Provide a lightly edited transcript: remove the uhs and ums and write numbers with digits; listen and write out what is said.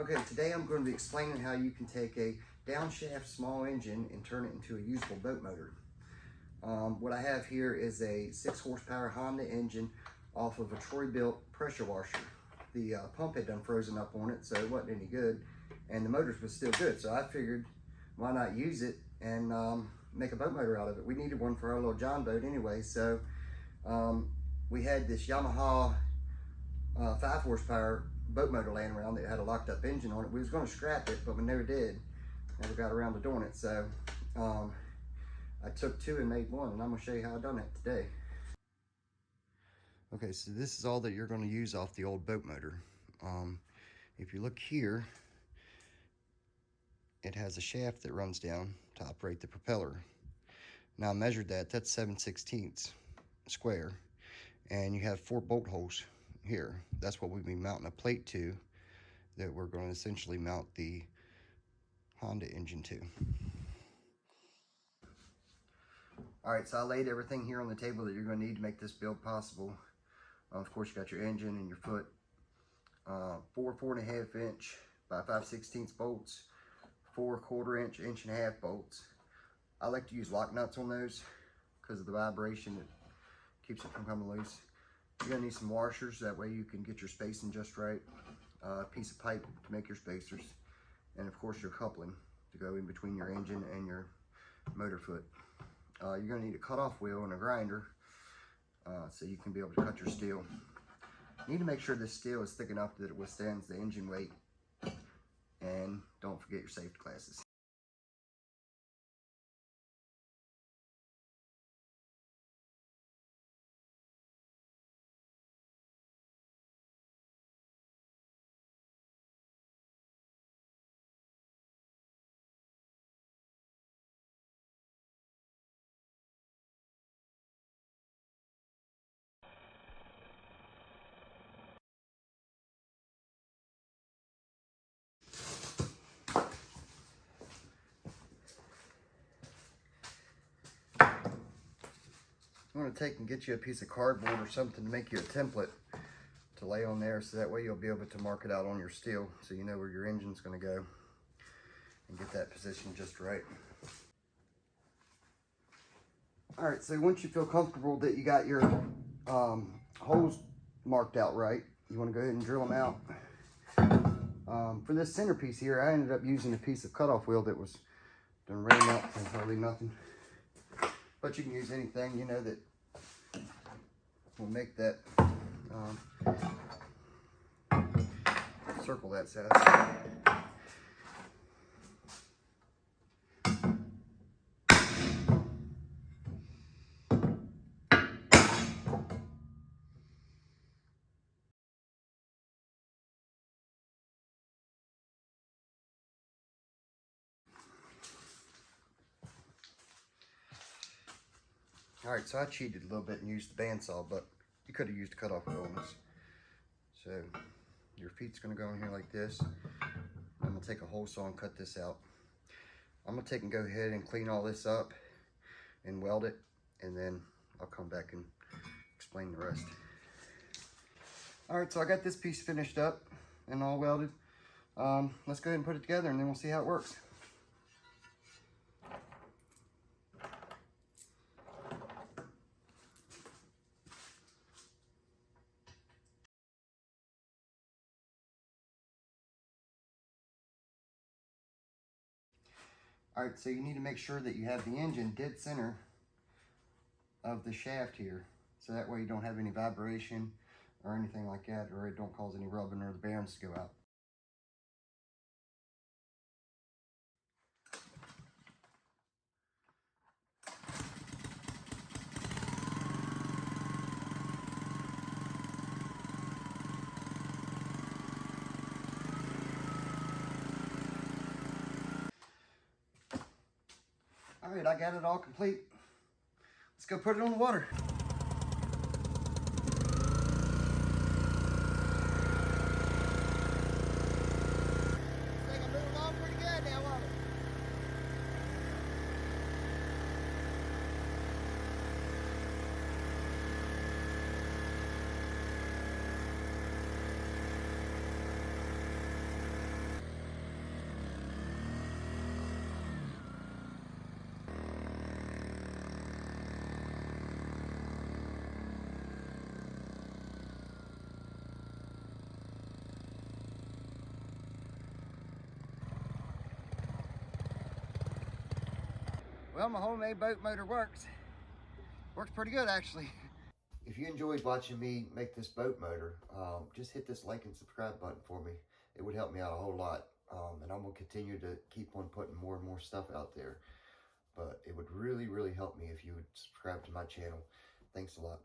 Okay, today I'm going to be explaining how you can take a downshaft small engine and turn it into a usable boat motor. What I have here is a 6 horsepower Honda engine off of a Troy-built pressure washer. The pump had done frozen up on it, so it wasn't any good, and the motors was still good, so I figured why not use it and make a boat motor out of it. We needed one for our little John boat anyway, so we had this Yamaha 5 horsepower boat motor laying around that had a locked up engine on it. We was going to scrap it, but we never did. Never got around to doing it. So I took 2 and made 1, and I'm going to show you how I done it today. Okay, so this is all that you're going to use off the old boat motor. If you look here, it has a shaft that runs down to operate the propeller. Now I measured that. That's 7/16 square, and you have 4 bolt holes here. That's what we'll be mounting a plate to, that we're going to essentially mount the Honda engine to. Alright, so I laid everything here on the table that you're going to need to make this build possible. Of course, you got your engine and your foot, 4 4.5 inch by 5/16 bolts, 4 1/4 inch, 1.5 inch bolts. I like to use lock nuts on those because of the vibration that keeps it from coming loose. You're gonna need some washers, that way you can get your spacing just right. A piece of pipe to make your spacers, and of course your coupling to go in between your engine and your motor foot. You're gonna need a cutoff wheel and a grinder so you can be able to cut your steel. You need to make sure this steel is thick enough that it withstands the engine weight, and don't forget your safety glasses. I'm going to take and get you a piece of cardboard or something to make you a template to lay on there, so that way you'll be able to mark it out on your steel so you know where your engine's going to go and get that position just right. Alright, so once you feel comfortable that you got your holes marked out right, you want to go ahead and drill them out. For this centerpiece here, I ended up using a piece of cutoff wheel that was done ran out and hardly nothing. But you can use anything, you know, that will make that circle that size. Alright, so I cheated a little bit and used the bandsaw, but you could have used a cutoff wheel on this. So your feet's going to go in here like this. I'm going to take a hole saw and cut this out. I'm going to take and go ahead and clean all this up and weld it, and then I'll come back and explain the rest. Alright, so I got this piece finished up and all welded. Let's go ahead and put it together, and then we'll see how it works. Alright, so you need to make sure that you have the engine dead center of the shaft here, so that way you don't have any vibration or anything like that, or it don't cause any rubbing or the bearings to go out. Alright, I got it all complete. Let's go put it on the water. Well, my homemade boat motor works. Works pretty good, actually. If you enjoyed watching me make this boat motor, just hit this like and subscribe button for me. It would help me out a whole lot. And I'm going to continue to keep on putting more and more stuff out there. But it would really, really help me if you would subscribe to my channel. Thanks a lot.